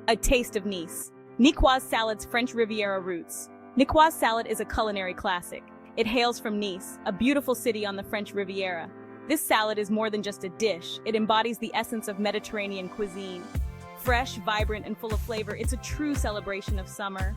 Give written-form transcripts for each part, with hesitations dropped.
A taste of Nice. NICOISE Salad's French Riviera roots. NICOISE salad is a culinary classic. It hails from Nice, a beautiful city on the French Riviera. This salad is more than just a dish. It embodies the essence of Mediterranean cuisine. Fresh, vibrant, and full of flavor, it's a true celebration of summer.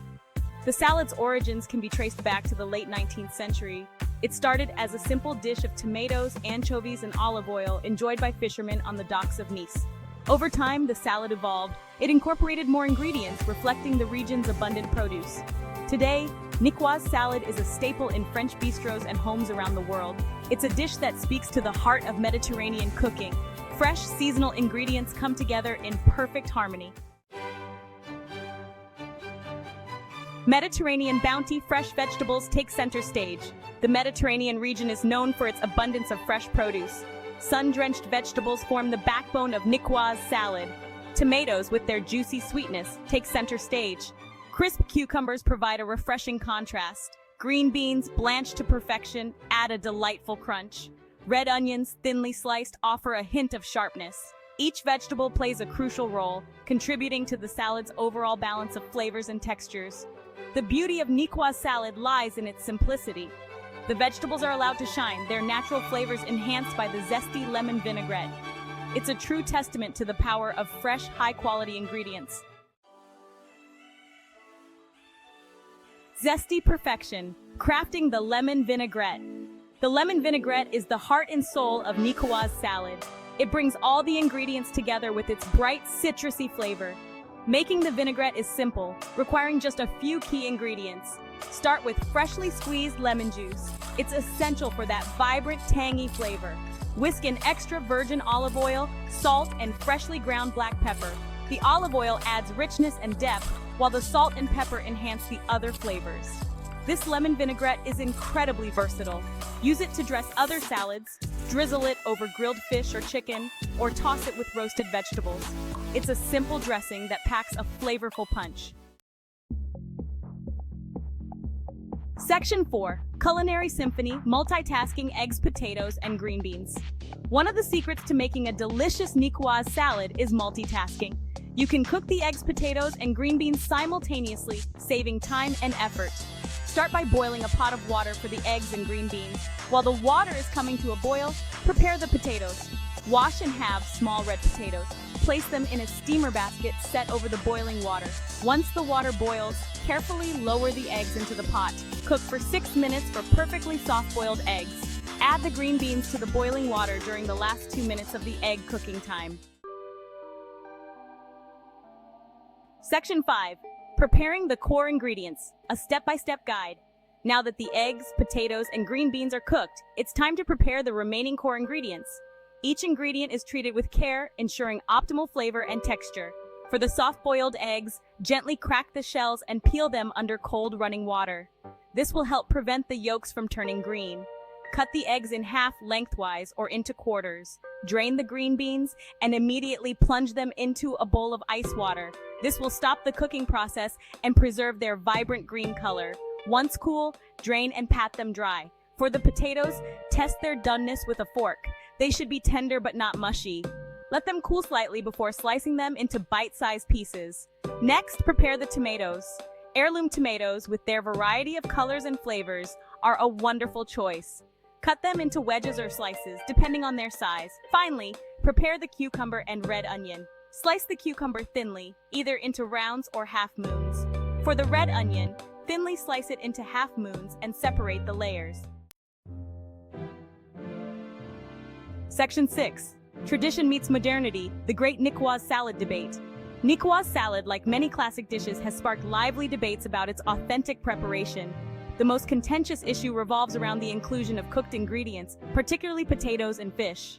The salad's origins can be traced back to the late 19th century. It started as a simple dish of tomatoes, anchovies, and olive oil enjoyed by fishermen on the docks of Nice. Over time, the salad evolved. It incorporated more ingredients, reflecting the region's abundant produce. Today, NICOISE salad is a staple in French bistros and homes around the world. It's a dish that speaks to the heart of Mediterranean cooking. Fresh, seasonal ingredients come together in perfect harmony. Mediterranean bounty, fresh vegetables take center stage. The Mediterranean region is known for its abundance of fresh produce. Sun-drenched vegetables form the backbone of NICOISE salad. Tomatoes, with their juicy sweetness, take center stage. Crisp cucumbers provide a refreshing contrast. Green beans, blanched to perfection, add a delightful crunch. Red onions, thinly sliced, offer a hint of sharpness. Each vegetable plays a crucial role, contributing to the salad's overall balance of flavors and textures. The beauty of NICOISE salad lies in its simplicity. The vegetables are allowed to shine, their natural flavors enhanced by the zesty lemon vinaigrette. It's a true testament to the power of fresh, high-quality ingredients. Zesty perfection, crafting the lemon vinaigrette. The lemon vinaigrette is the heart and soul of NICOISE salad. It brings all the ingredients together with its bright, citrusy flavor. Making the vinaigrette is simple, requiring just a few key ingredients. Start with freshly squeezed lemon juice. It's essential for that vibrant, tangy flavor. Whisk in extra virgin olive oil, salt, and freshly ground black pepper. The olive oil adds richness and depth, while the salt and pepper enhance the other flavors. This lemon vinaigrette is incredibly versatile. Use it to dress other salads, drizzle it over grilled fish or chicken, or toss it with roasted vegetables. It's a simple dressing that packs a flavorful punch. Section 4. Culinary Symphony, Multitasking Eggs, Potatoes, and Green Beans. One of the secrets to making a delicious NICOISE salad is multitasking. You can cook the eggs, potatoes, and green beans simultaneously, saving time and effort. Start by boiling a pot of water for the eggs and green beans. While the water is coming to a boil, prepare the potatoes. Wash and halve small red potatoes. Place them in a steamer basket set over the boiling water. Once the water boils, carefully lower the eggs into the pot. Cook for 6 minutes for perfectly soft-boiled eggs. Add the green beans to the boiling water during the last 2 minutes of the egg cooking time. Section 5. Preparing the core ingredients, a step-by-step guide. Now that the eggs, potatoes, and green beans are cooked, it's time to prepare the remaining core ingredients. Each ingredient is treated with care, ensuring optimal flavor and texture. For the soft-boiled eggs, gently crack the shells and peel them under cold running water. This will help prevent the yolks from turning green. Cut the eggs in half lengthwise or into quarters. Drain the green beans and immediately plunge them into a bowl of ice water. This will stop the cooking process and preserve their vibrant green color. Once cool, drain and pat them dry. For the potatoes, test their doneness with a fork. They should be tender but not mushy. Let them cool slightly before slicing them into bite-sized pieces. Next, prepare the tomatoes. Heirloom tomatoes, with their variety of colors and flavors, are a wonderful choice. Cut them into wedges or slices, depending on their size. Finally, prepare the cucumber and red onion. Slice the cucumber thinly, either into rounds or half moons. For the red onion, thinly slice it into half moons and separate the layers. Section 6. Tradition meets modernity, the great NICOISE salad debate. NICOISE salad, like many classic dishes, has sparked lively debates about its authentic preparation. The most contentious issue revolves around the inclusion of cooked ingredients, particularly potatoes and fish.